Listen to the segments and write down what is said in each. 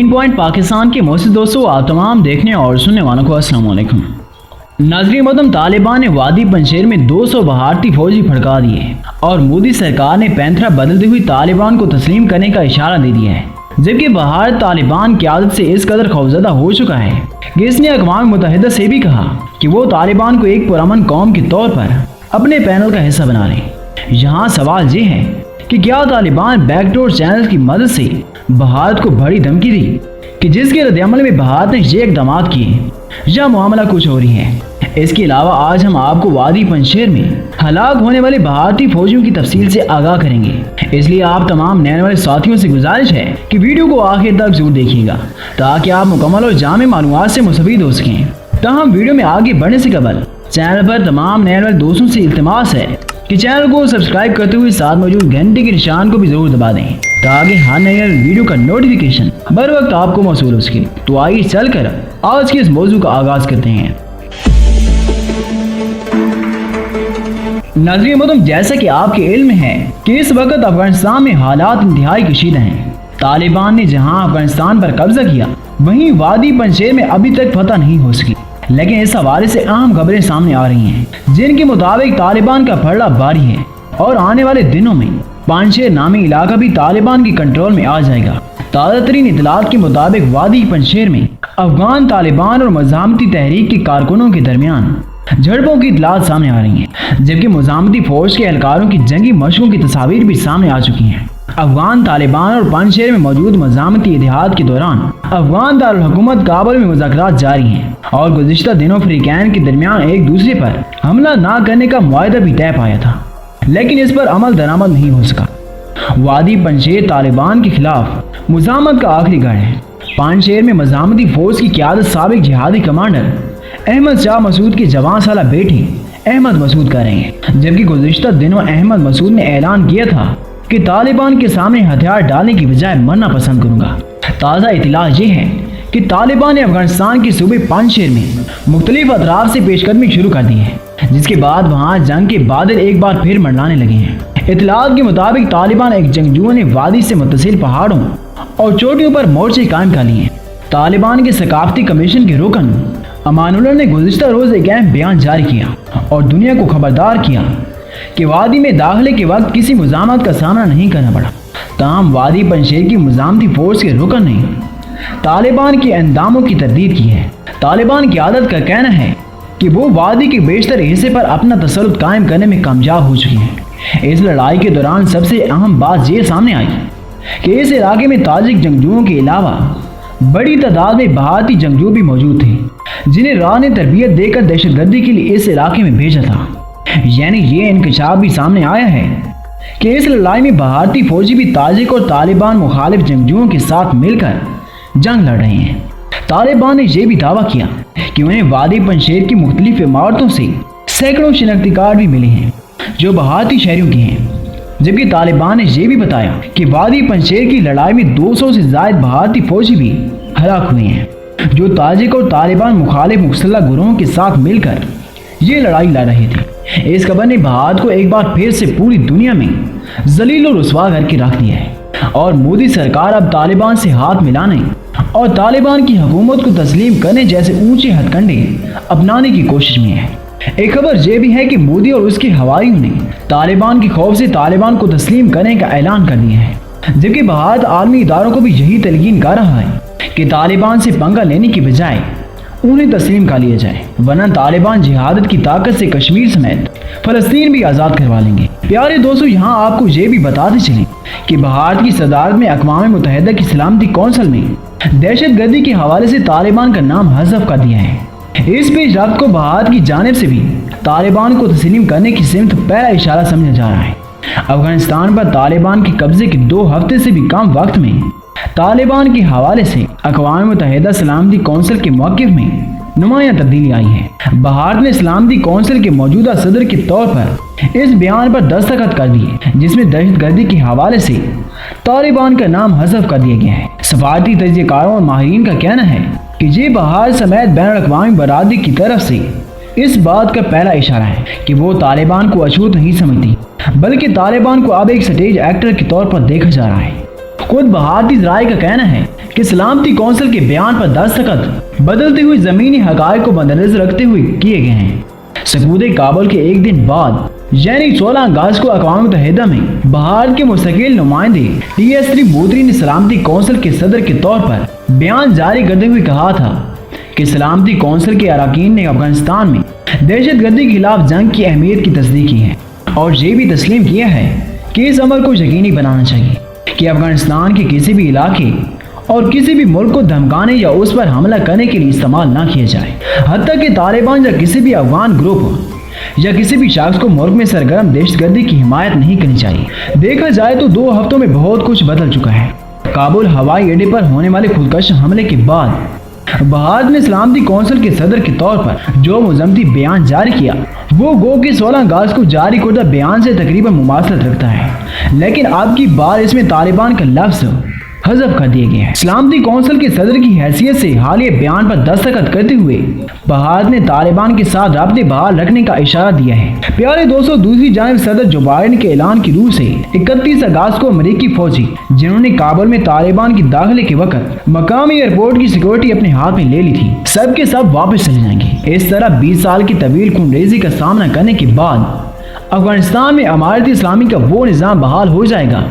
Team point Pakistan के मोहसिन दोस्तों, आप तमाम देखने और सुनने वालों को अस्सलाम वालेकुम। नाज़रीन मोहतरम, तालिबान ने वादी पंजशेर में 200 भारतीय फौजी भड़का दिए और मोदी सरकार ने पैंतरा बदलती हुई तालिबान को तस्लीम करने का इशारा दे दिया है। जबकि भारत तालिबान की आदत से इस कदर खौफजदा हो चुका है कि इसने अक़वाम मुत्तहिदा से भी कहा कि वो तालिबान को एक पुरअमन कौम के तौर पर अपने पैनल का हिस्सा बना लें। यहाँ सवाल ये है कि क्या तालिबान बैकडोर चैनल की मदद से भारत को बड़ी धमकी दी कि जिसके रद्दअमल में भारत ने ये इक़दाम किए, या मामला कुछ हो रही है। इसके अलावा आज हम आपको वादी पंजशेर में हलाक होने वाले भारतीय फौजियों की तफसील से आगाह करेंगे। इसलिए आप तमाम नए वाले साथियों से गुजारिश है कि वीडियो को आखिर तक जरूर देखिएगा ताकि आप मुकम्मल और जामे मालूमात से मुस्तफीद हो सकें। तमाम वीडियो में आगे बढ़ने से कबल चैनल पर तमाम नए वाले दोस्तों से इल्तिमास है कि चैनल को सब्सक्राइब करते हुए साथ मौजूद घंटे के निशान को भी जरूर दबा दें ताकि हर नए वीडियो का नोटिफिकेशन बर वक्त आपको मौसूल हो सके। तो आइए चलकर आज के इस मौजू का आगाज करते हैं। नाज़रीन मोहतरम, जैसा कि आपके इल्म है कि इस वक्त अफगानिस्तान में हालात इंतहाई कशीदा हैं। तालिबान ने जहां अफगानिस्तान पर कब्जा किया, वहीं वादी पंजशेर में अभी तक फतह नहीं हो सकी। लेकिन इस हवाले से अहम खबरें सामने आ रही हैं जिनके मुताबिक तालिबान का पलड़ा भारी है और आने वाले दिनों में पंजशेर नामी इलाका भी तालिबान की कंट्रोल में आ जाएगा। ताज़ा तरीन इतलात के मुताबिक वादी पंजशेर में अफगान तालिबान और मज़ामती तहरीक के कारकुनों के दरमियान झड़पों की इतलात सामने आ रही हैं, जबकि मज़ामती फौज के एहलकारों की जंगी मशकों की तस्वीर भी सामने आ चुकी हैं। अफगान तालिबान और पंजशेर में मौजूद मज़ामती इतिहाद के दौरान अफगान दारुल हुकूमत काबुल में मुज़ाकरात जारी हैं और गुज़िश्ता दिनों फ़रीक़ैन के दरमियान एक दूसरे पर हमला ना करने का मुआहदा भी तय पाया था, लेकिन इस पर अमल दरामद नहीं हो सका। वादी पंजशेर तालिबान के खिलाफ मुज़ामत का आखिरी गढ़ है। पंजशेर में मज़ामती फौज की क़यादत साबिक जिहादी कमांडर अहमद शाह मसूद के जवान साला बेटे अहमद मसूद कर रहे हैं, जबकि गुज़िश्ता दिनों अहमद मसूद ने ऐलान किया था कि तालिबान के सामने हथियार डालने की बजाय मरना पसंद करूंगा। ताज़ा इतला ये है कि तालिबान ने अफगानिस्तान के सूबे पंजशेर में मुख्तलिफ अतराफ से पेशकदमी शुरू कर दी है, जिसके बाद वहाँ जंग के बादल एक बार फिर मंडलाने लगे हैं। इतलात के मुताबिक तालिबान एक जंगजुओं ने वादी से मुत्तसिल पहाड़ों और चोटियों पर मोर्चे कायम कर लिए हैं। तालिबान के सकाफती कमीशन के रुकन अमानुल्लाह ने गुज़िश्ता रोज़ एक अहम बयान जारी किया और दुनिया को खबरदार किया कि वादी में दाखिले के वक्त किसी मुज़ामत का सामना नहीं करना पड़ा। ताहम वादी पंजशेर की मुज़ामती फोर्स के रुकन ने तालिबान के अंदामों की तरदीद की है। तालिबान की आदत का कहना है कि वो वादी के बेशतर हिस्से पर अपना तसल्लुत कायम करने में कामयाब हो चुकी हैं। इस लड़ाई के दौरान सबसे अहम बात ये सामने आई कि इस इलाके में ताजिक जंगजुओं के अलावा बड़ी तादाद में भारतीय जंगजू भी मौजूद थे, जिन्हें राह ने तरबियत देकर दहशतगर्दी के लिए इस इलाके में भेजा था। यानी ये इंकशाफ भी सामने आया है कि इस लड़ाई में भारतीय फौजी भी ताजिक और तालिबान मुखालिफ जंगजुओं के साथ मिलकर जंग लड़ रहे हैं। तालिबान ने यह भी दावा किया कि उन्हें वादी पंजशेर की मुख्तलिफ इमारतों से सैकड़ों शिनाख्ती कार्ड भी मिले हैं जो भारतीय शहरियों के हैं, जबकि तालिबान ने यह भी बताया कि वादी पंजशेर की लड़ाई में 200 से ज़ायद भारतीय फौजी भी हलाक हुए हैं जो ताजिक और तालिबान मुखालिफ मुसल्लह गुरोहों के साथ मिलकर ये लड़ाई लड़ रहे थे। इस खबर ने भारत को एक बार फिर से पूरी दुनिया में जलील और रुसवा करके रख दिया है और मोदी सरकार अब तालिबान से हाथ मिलाने और तालिबान की हुकूमत को तस्लीम करने जैसे ऊंचे हथकंडे अपनाने की कोशिश में है। एक खबर यह भी है कि मोदी और उसके हवारियों ने तालिबान के खौफ से तालिबान को तस्लीम करने का ऐलान कर दिया है, जबकि भारत आर्मी इदारों को भी यही तलकीन कर रहा है कि तालिबान से पंगा लेने की बजाय उन्हें तस्लीम कर लिया जाए, वरना तालिबान जिहादत की ताकत से कश्मीर समेत फलस्तीन भी आज़ाद करवा लेंगे। प्यारे दोस्तों, यहाँ आपको ये भी बताते चलें कि भारत की सदारत में अक़वाम मुत्तहिदा की सलामती कौंसिल में दहशतगर्दी के हवाले से तालिबान का नाम हज़फ कर दिया है। इस पेशरफ्त को भारत की जानिब से भी तालिबान को तस्लीम करने की सिमत पहला इशारा समझा जा रहा है। अफगानिस्तान पर तालिबान के कब्जे के 2 हफ्ते से भी कम वक्त में तालिबान के हवाले से अक़वाम मुत्तहिदा सलामती कौंसिल के मौक़िफ़ में नुमायां तब्दीली आई है। भारत ने सलामती कौंसिल के मौजूदा सदर के तौर पर इस बयान पर दस्तखत कर दिए जिसमें दहशतगर्दी के हवाले से तालिबान का नाम हज़फ कर दिया गया है। सफारती तजज़ियाकारों और माहिरीन का कहना है कि ये भारत समेत बैनुल-अक़वामी बरादरी की तरफ से इस बात का पहला इशारा है कि वो तालिबान को अछूत नहीं समझती, बल्कि तालिबान को अब एक स्टेज एक्टर के तौर पर देखा जा रहा है। खुद भारतीय ज़राए का कहना है کہ سلامتی کونسل کے بیان پر دستخط بدلتے ہوئے زمینی حقائق کو مدنظر رکھتے ہوئے کیے گئے ہیں۔ سقوط کابل کے ایک دن بعد یعنی 16 اگست کو اقوام متحدہ میں بھارت کے مستقل نمائندے TS3 بودری نے سلامتی کونسل کے صدر کے طور پر بیان جاری کرتے ہوئے کہا تھا کہ سلامتی کونسل کے اراکین نے افغانستان میں دہشت گردی کے خلاف جنگ کی اہمیت کی تصدیق کی ہے اور یہ بھی تسلیم کیا ہے کہ اس عمل کو یقینی بنانا چاہیے کہ افغانستان کے کسی بھی علاقے اور کسی بھی ملک کو دھمکانے یا اس پر حملہ کرنے کے لیے استعمال نہ کیا جائے، حتیٰ کہ طالبان یا کسی بھی افغان گروپ یا کسی بھی شخص کو ملک میں سرگرم دہشت گردی کی حمایت نہیں کرنی چاہیے۔ دیکھا جائے تو 2 ہفتوں میں بہت کچھ بدل چکا ہے۔ کابل ہوائی اڈے پر ہونے والے خودکش حملے کے بعد بھارت نے سلامتی کونسل کے صدر کے طور پر جو مذمتی بیان جاری کیا وہ گو کہ 16 اگست کو جاری کردہ بیان سے تقریباً مماثلت رکھتا ہے، لیکن اب کی بار اس میں طالبان کا لفظ حذف کر دیے گئے ہیں۔ سلامتی کونسل کے صدر کی حیثیت سے حالیہ بیان پر دستخط کرتے ہوئے بھارت نے طالبان کے ساتھ رابطے بحال رکھنے کا اشارہ دیا ہے۔ پیارے دوستو، دوسری جانب صدر جو بائیڈن کے اعلان کی روح سے 31 اگست کو امریکی فوجی جنہوں نے کابل میں طالبان کی داخلے کے وقت مقامی ایئرپورٹ کی سیکورٹی اپنے ہاتھ میں لے لی تھی، سب کے سب واپس چلے جائیں گے۔ اس طرح 20 سال کی طویل خون ریزی کا سامنا کرنے کے بعد افغانستان میں امارت اسلامی کا وہ نظام بحال ہو جائے گا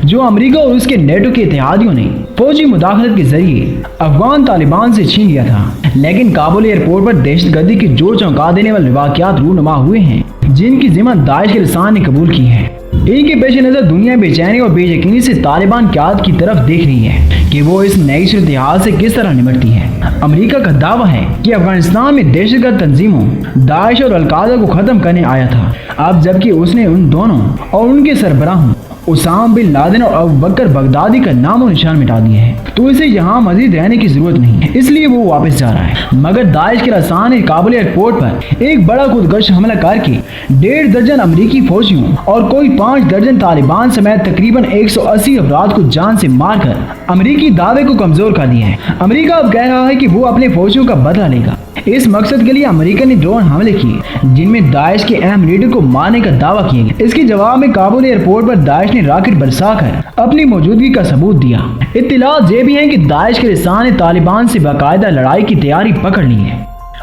جو امریکہ اور اس کے نیٹو کے اتحادیوں نے فوجی مداخلت کے ذریعے افغان طالبان سے چھین لیا تھا۔ لیکن کابل ایئرپورٹ پر دہشت گردی کے جو چونکا دینے والے واقعات رونما ہوئے ہیں جن کی ذمہ داعش کے لسان نے قبول کی ہے، ان کے پیش نظر دنیا بے چینی اور بے یقینی سے طالبان قیادت کی طرف دیکھ رہی ہے کہ وہ اس نئی صورتحال سے کس طرح نمٹتی ہے۔ امریکہ کا دعویٰ ہے کہ افغانستان میں دہشت گرد تنظیموں داعش اور القاعدہ کو ختم کرنے آیا تھا، اب جبکہ اس نے ان دونوں اور ان کے سربراہوں اسامہ بن لادن اور ابو بکر بغدادی کا نام و نشان مٹا دیا ہے، تو اسے یہاں مزید رہنے کی ضرورت نہیں ہے، اس لیے وہ واپس جا رہا ہے۔ مگر داعش کے رسانوں نے کابل ایئرپورٹ پر ایک بڑا خودکش حملہ کر کے 1.5 درجن امریکی فوجیوں اور کوئی 5 درجن طالبان سمیت تقریباً 180 افراد کو جان سے مار کر امریکی دعوے کو کمزور کر دیا ہے۔ امریکہ اب کہہ رہا ہے کہ وہ اپنے فوجیوں کا بدلہ لے گا۔ اس مقصد کے لیے امریکہ نے ڈرون حملے کیے جن میں داعش کے اہم لیڈر کو مارنے کا دعویٰ کیا گیا۔ اس کے جواب میں کابل ایئرپورٹ پر داعش نے راکٹ برسا کر اپنی موجودگی کا ثبوت دیا۔ اطلاعات یہ بھی ہیں کہ داعش کے لسان نے طالبان سے باقاعدہ لڑائی کی تیاری پکڑ لی ہے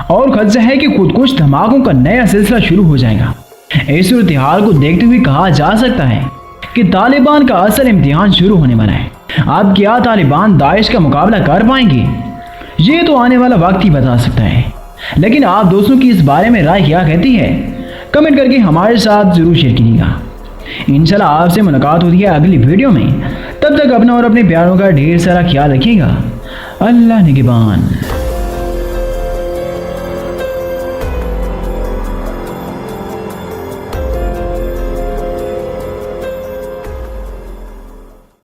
اور خدشہ ہے کہ خودکش دھماکوں کا نیا سلسلہ شروع ہو جائے گا۔ اس صورتحال کو دیکھتے ہوئے کہا جا سکتا ہے کہ طالبان کا اصل امتحان شروع ہونے والا ہے۔ اب کیا طالبان داعش کا مقابلہ کر پائیں گے؟ یہ تو آنے والا وقت ہی بتا سکتا ہے، لیکن آپ دوستوں کی اس بارے میں رائے کیا کہتی ہے؟ کمنٹ کر کے ہمارے ساتھ ضرور شیئر کیجیے گا۔ انشاءاللہ آپ سے ملاقات ہوتی ہے اگلی ویڈیو میں، تب تک اپنا اور اپنے پیاروں کا ڈھیر سارا خیال رکھیے گا۔ اللہ نگہبان۔